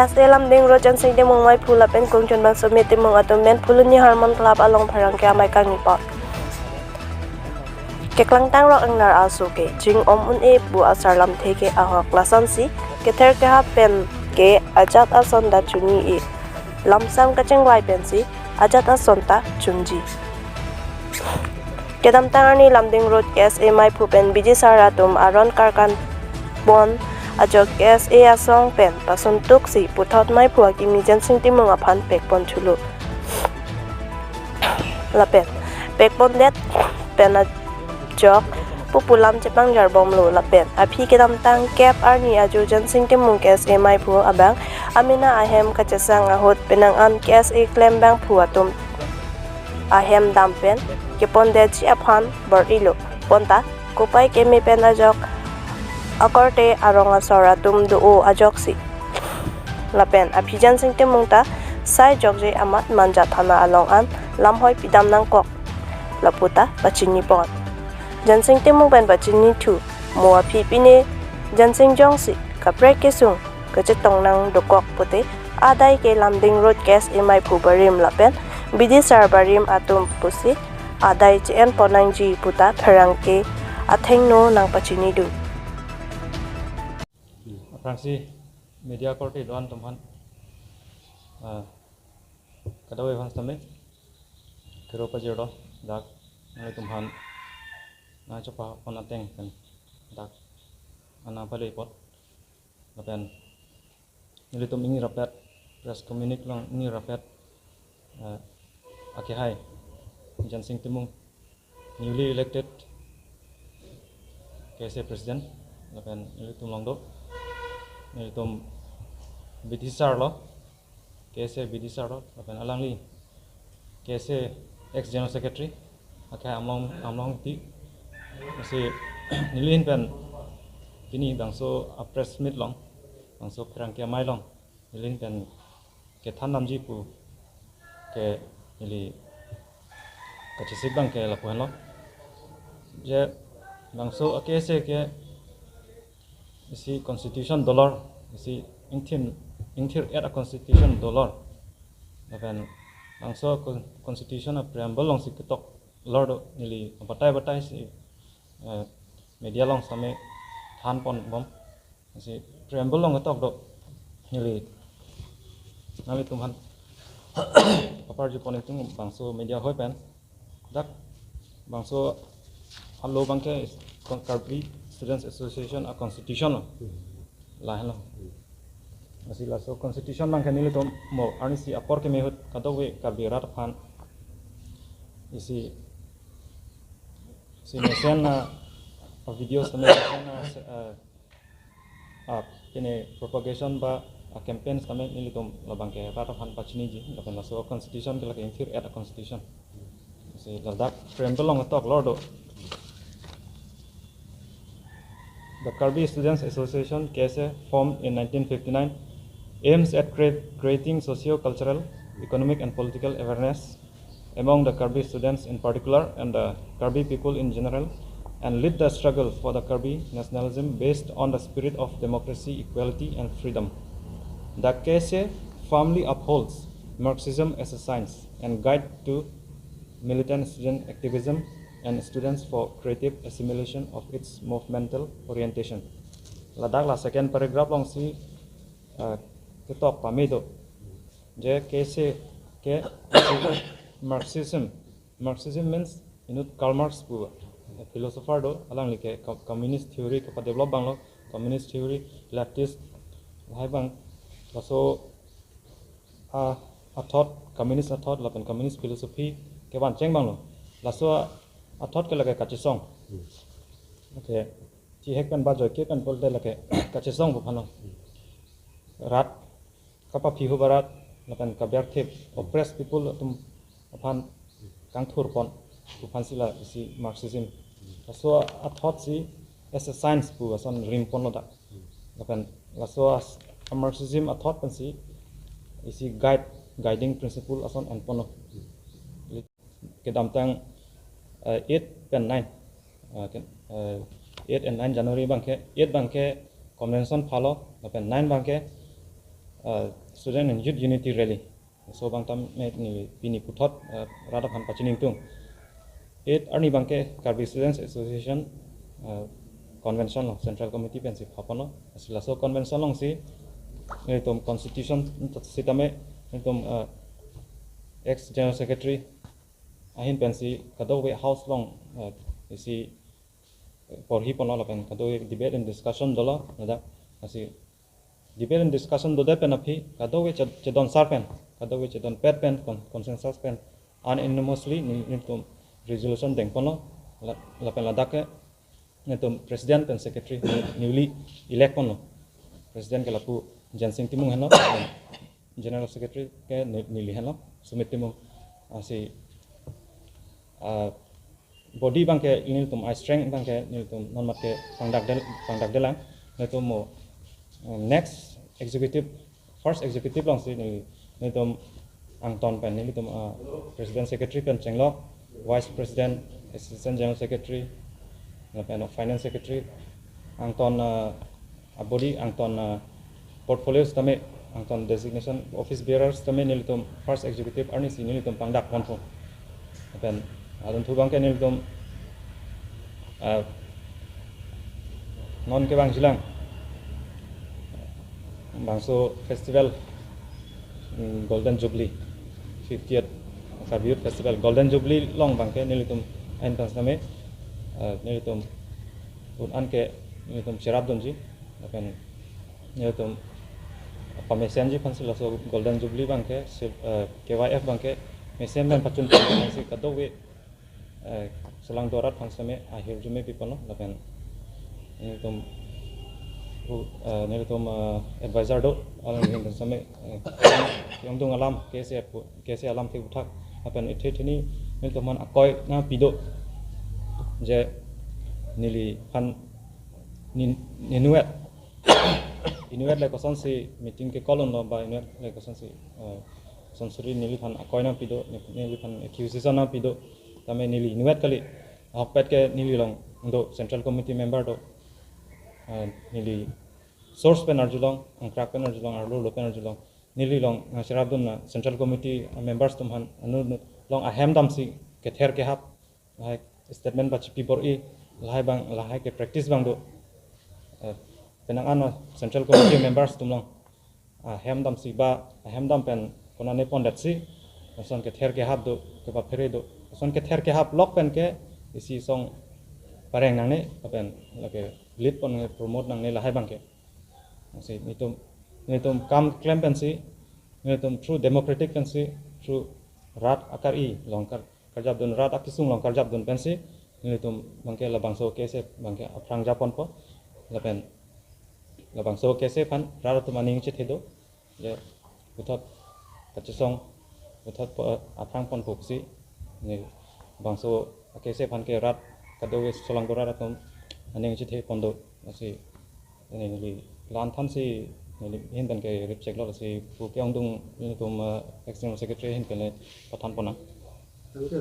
KSA lamding ro jansing de mong mai phula pen kong chon bang submit de mong atom men phulun ni harmon club along pharang kya mai kang ni pot keklang tang ro angnar also ke jing om un e bu asar lam the ke ahok lasan si ke ther ke ha pen ke ajat ason da chuni e lamsam ka chengwai pen si ajat ason ta chunji kedam tangani lamding road KSA mai phu pen biji saratum aron karkan bon ajok KSA asong pen pasun tuk si puthot mai phu ki mi jansing ti mong aphan pek pon chulu la pen pek pon det pen jok pupulam chepang jar bom lo la pen aphi kedam tang kep arni aju jansing ti mong KSA mai phu abang amina ahem ka chasang ahot penang an KSA claim bang phu atum ahem dampen ke ponde chi aphan bar ilo ponta kupai ke me pen ajok akorte aronga sora tum du o ajok si lapen aphijan singte mungta sai jokje amat manja thana along an lamhoi pidam nang kok laputa bachini pon jansing te mung ban bachini thu mo aphi pine jansing jong si kapre ke sung ka che tong nang dokok pute adai ke lamding road case emai phu barim lapen bidi sar barim atum pusi adai chen ponang ji puta tharang ke atheng no nang pachini du Fransi media korte doan tumhan kadawe van stame kero pajero dak ngai tumhan na chopa onateng kan dak ana pale pot lapen nili tum ingi rapet press communique long ingi rapet ake hai jansing timung newly elected KSA president lapen nili tum longdo Nilitum Bidisar lo, KSA Bidisar lo, apan alangli KSA ex General Secretary, akai amlong ti, masih nilin pen ini bangso press meet long, bangso perangkia mai long, nilin pen ke thanam ji pu ke nili kachisik bang ke lapuan lo, je bangso KSA ke isi constitution dollar isi intir era constitution dollar dan langso constitution a preamble long si ketok lord nili batai si media long same than pon bom isi preamble long ketok do nili nali tumhan papar ju pon itu bangso media hoi pen dak bangso allo bangke Karbi Students Association a constitution lah lo masih lah so constitution mang kan ini tu mau ani si apor ke mehut kado we kabirat pan isi nesen na video sama nesen na ini propagation ba campaign sama ini tu labang ke rat pan pachini ji lapan lah so constitution ke lagi intir ada constitution masih ladak frame belong atok lordo. The Karbi Students Association KSA formed in 1959 aims at creating socio-cultural, economic and political awareness among the Karbi students in particular and the Karbi people in general and lead the struggle for the Karbi nationalism based on the spirit of democracy, equality and freedom. The KSA firmly upholds Marxism as a science and guide to militant student activism and students for creative assimilation of its movemental orientation. Ladak la second paragraph long si ketok pamido je KSA ke Marxism means inut Karl Marx bu philosopher do alang like communist theory ke develop bang lo communist theory leftist hai bang so a thought communist thought lapan communist philosophy ke ban cheng bang lo la so athot ke lage kachisong okay chi hekpan ba joy ke kan polte lage kachisong bu phano rat kapa phihu barat lapan kabyak thep oppressed people tum aphan kangthur pon bu phansila si Marxism so athot si as a science bu ason rim pon lo da lapan so Marxism athot pan si isi guiding principle ason and pono ke damtang 8 and 9 8 and 9 January bangke 8 bangke convention follow lapen 9 bangke student and youth unity rally so bang tam ni pini puthot rada phan pachining tung it arni bangke Karbi Students Association convention long central committee pensip hapono asila so convention long si tom constitution sitame tom ex general secretary ahin pensi kadowe house long isi por hi pono lapen kadowe debate and discussion dola nada asi debate and discussion do pen api kadowe chedon sarpen kadowe chedon pet pen consensus pen unanimously ni tom resolution deng pono lapen ladake ni tom president pen secretary newly elect pono president ke lapu jansing timung heno general secretary ke nili heno sumit timung asi body bangke ini tum eye strength bangke ini tum non matke pangdak delang itu mo next executive first executive long si ini tum angton pen ini tum president secretary pen chenglok vice president assistant general secretary pen finance secretary angton body angton portfolios tame angton designation office bearers tame ini tum first executive arni si ini tum pangdak konfo pen adon tu bangke ini tum non ke bang silang bangso festival golden jubilee 50th Karbi Youth festival golden jubilee long bangke nilitum entrance name nilitum un anke nilitum sirap donji akan nilitum pamesian ji pansila so golden jubilee bangke KYF bangke mesian dan pacun si kadowe selang dorat pangsame akhir jume pipono lapen nilitum nilitum advisor do alang nilitum same yang tung alam kese alam te uthak apen ithethini nilitum man akoy na pido je nili pan ninuet inuet le koson si meeting ke kolon no ba inuet le koson si sonsuri nili pan akoy na pido nili pan accusation na pido tame nili inuet kali hokpet ke nili long do central committee member do nili source pen arjulong angkrak pen arjulong arlo lo pen arjulong nili long sirabdun na central committee members tumhan anu long ahem damsi ke ther ke hap like statement bachi pibor i lahai ke practice bang do penang ano central committee members tumlong ahem damsi ba ahem dam pen konane pondat si son ke ther ke hap do ke ba phere do son ke ther ke hap lok pen ke isi song pareng nang ne apen lake lead pon promote nang ne lahai bang ke si nitum kam claim pen si nitum through democratic pen si through rat akar i longkar karjab dun rat akisung long karjab dun pen si nitum bangke la bangso kese bangke aprang japon po lapen la bangso kese pan rat tu maning chit hedo je uthot kachisong uthot aprang pon pok si ni bangso kese pan ke rat kadowe solang dora ratom aning chit he pondo asi ni lan than si ni hin ban ke rip check lo si pu kyong dung ni tum external secretary hin ke le pathan pona